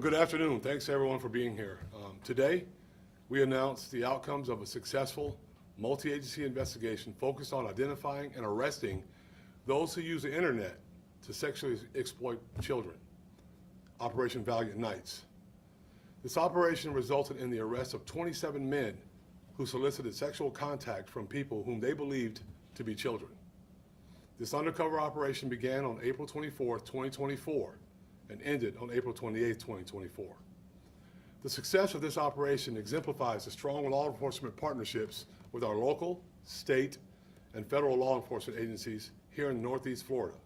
Good afternoon. Thanks everyone for being here. Today, we announced the outcomes of a successful multi-agency investigation focused on identifying and arresting those who use the internet to sexually exploit children, Operation Valiant Nights. This operation resulted in the arrest of 27 men who solicited sexual contact from people whom they believed to be children. This undercover operation began on April 24, 2024, and ended on April 28, 2024. The success of this operation exemplifies the strong law enforcement partnerships with our local, state, and federal law enforcement agencies here in Northeast Florida.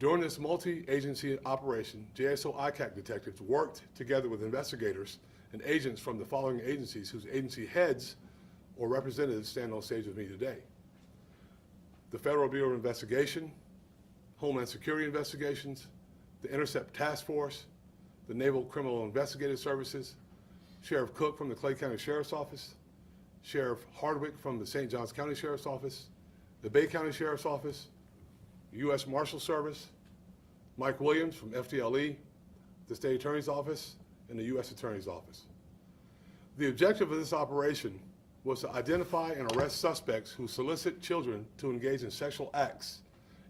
During this multi-agency operation, JSO ICAC detectives worked together with investigators and agents from the following agencies whose agency heads or representatives stand on stage with me today: the Federal Bureau of Investigation, Homeland Security Investigations, the Intercept Task Force, the Naval Criminal Investigative Services, Sheriff Cook from the Clay County Sheriff's Office, Sheriff Hardwick from the St. Johns County Sheriff's Office, the Bay County Sheriff's Office, U.S. Marshal Service, Mike Williams from FDLE, the State Attorney's Office, and the U.S. Attorney's Office. The objective of this operation was to identify and arrest suspects who solicit children to engage in sexual acts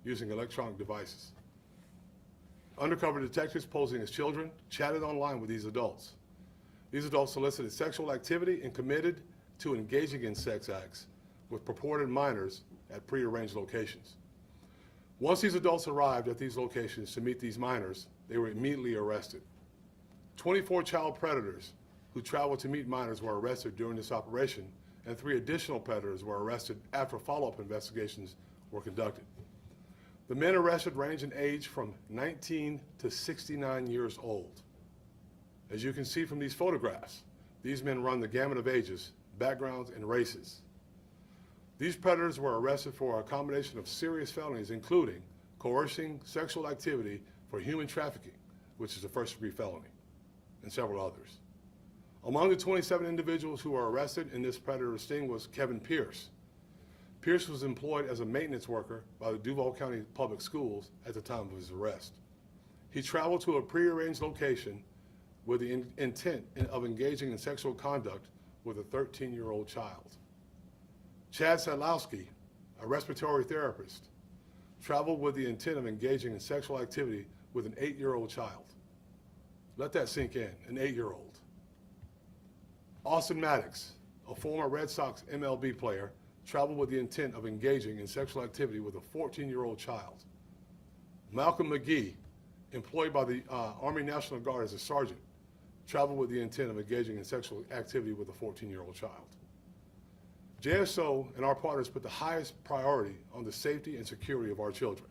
using electronic devices. Undercover detectives posing as children chatted online with these adults. These adults solicited sexual activity and committed to engaging in sex acts with purported minors at prearranged locations. Once these adults arrived at these locations to meet these minors, they were immediately arrested. 24 child predators who traveled to meet minors were arrested during this operation, and 3 additional predators were arrested after follow-up investigations were conducted. The men arrested range in age from 19 to 69 years old. As you can see from these photographs, these men run the gamut of ages, backgrounds, and races. These predators were arrested for a combination of serious felonies, including coercing sexual activity for human trafficking, which is a first-degree felony, and several others. Among the 27 individuals who were arrested in this predator sting was Kevin Pierce. Pierce was employed as a maintenance worker by the Duval County Public Schools at the time of his arrest. He traveled to a prearranged location with the intent of engaging in sexual conduct with a 13-year-old child. Chad Sadlowski, a respiratory therapist, traveled with the intent of engaging in sexual activity with an 8-year-old child. Let that sink in, an 8-year-old. Austin Maddox, a former Red Sox MLB player, traveled with the intent of engaging in sexual activity with a 14-year-old child. Malcolm McGee, employed by the Army National Guard as a sergeant, traveled with the intent of engaging in sexual activity with a 14-year-old child. JSO and our partners put the highest priority on the safety and security of our children.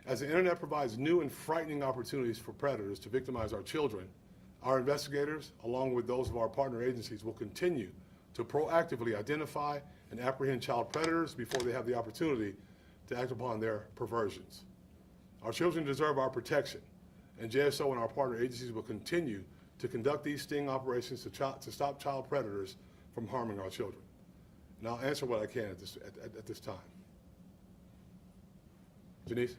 As the internet provides new and frightening opportunities for predators to victimize our children, our investigators, along with those of our partner agencies, will continue to proactively identify and apprehend child predators before they have the opportunity to act upon their perversions. Our children deserve our protection, and JSO and our partner agencies will continue to conduct these sting operations to stop child predators from harming our children. And I'll answer what I can at this time. Janice?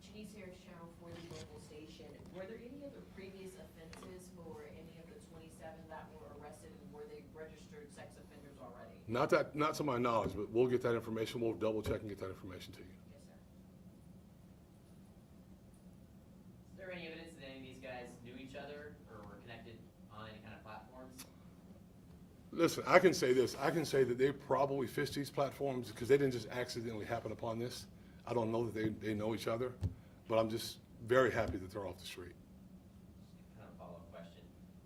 Janice here, Cheryl for the local station. Were there any other previous offenses for any of the 27 that were arrested, and were they registered sex offenders already? Not to my knowledge, but we'll get that information. We'll double check and get that information to you. Yes, sir. Is there any evidence that any of these guys knew each other or were connected on any kind of platforms? Listen, I can say this. I can say that they probably fished these platforms because they didn't just accidentally happen upon this. I don't know that they know each other, but I'm just very happy that they're off the street. Kind of a follow-up question.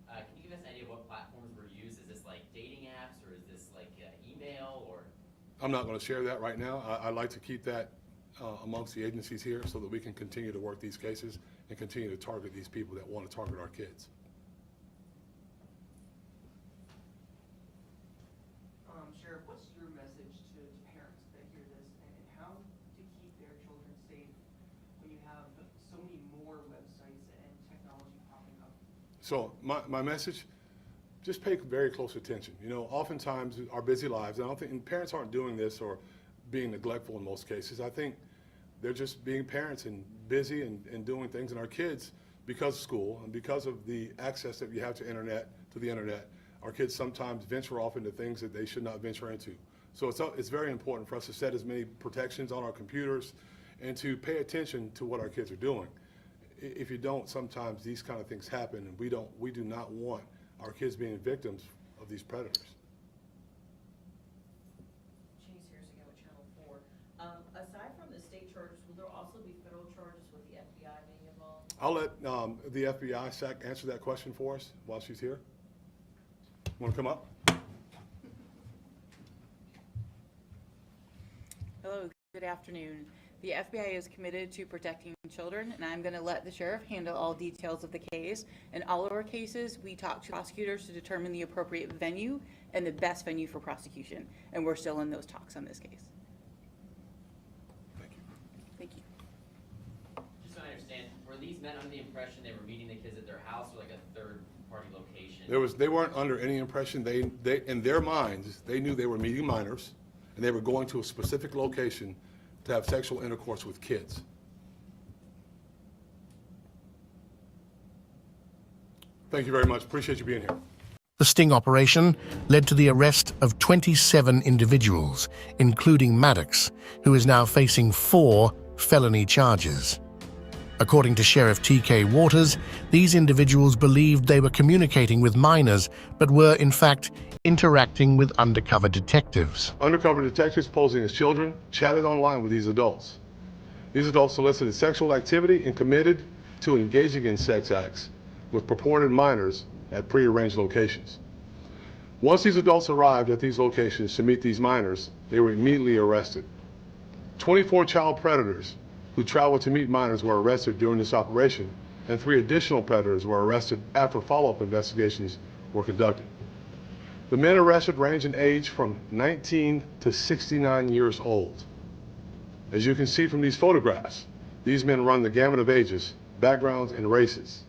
Can you give us an idea of what platforms were used? Is this like dating apps, or is this like email, or? I'm not going to share that right now. I like to keep that amongst the agencies here so that we can continue to work these cases and continue to target these people that want to target our kids. Sheriff, what's your message to parents that hear this, and how to keep their children safe when you have so many more websites and technology popping up? So my message, just pay very close attention. You know, oftentimes our busy lives, and I don't think, and parents aren't doing this or being neglectful in most cases. I think they're just being parents and busy and doing things, and our kids because of school and because of the access that we have to the internet, our kids sometimes venture off into things that they should not venture into. So it's very important for us to set as many protections on our computers and to pay attention to what our kids are doing. If you don't, sometimes these kind of things happen, and we do not want our kids being victims of these predators. Janice Harris again with Channel 4. Aside from the state charges, will there also be federal charges with the FBI being involved? I'll let the FBI SAC answer that question for us while she's here. Want to come up? Hello, good afternoon. The FBI is committed to protecting children, and I'm going to let the sheriff handle all details of the case. In all of our cases, we talk to prosecutors to determine the appropriate venue and the best venue for prosecution, and we're still in those talks on this case. Thank you. Thank you. Just so I understand, were these men under the impression they were meeting the kids at their house or like a third-party location? They weren't under any impression. They in their minds, they knew they were meeting minors, and they were going to a specific location to have sexual intercourse with kids. Thank you very much. Appreciate you being here. The sting operation led to the arrest of 27 individuals, including Maddox, who is now facing 4 felony charges. According to Sheriff T.K. Waters, these individuals believed they were communicating with minors, but were, in fact, interacting with undercover detectives. Undercover detectives posing as children chatted online with these adults. These adults solicited sexual activity and committed to engaging in sex acts with purported minors at prearranged locations. Once these adults arrived at these locations to meet these minors, they were immediately arrested. 24 child predators who traveled to meet minors were arrested during this operation, and 3 additional predators were arrested after follow-up investigations were conducted. The men arrested range in age from 19 to 69 years old. As you can see from these photographs, these men run the gamut of ages, backgrounds, and races.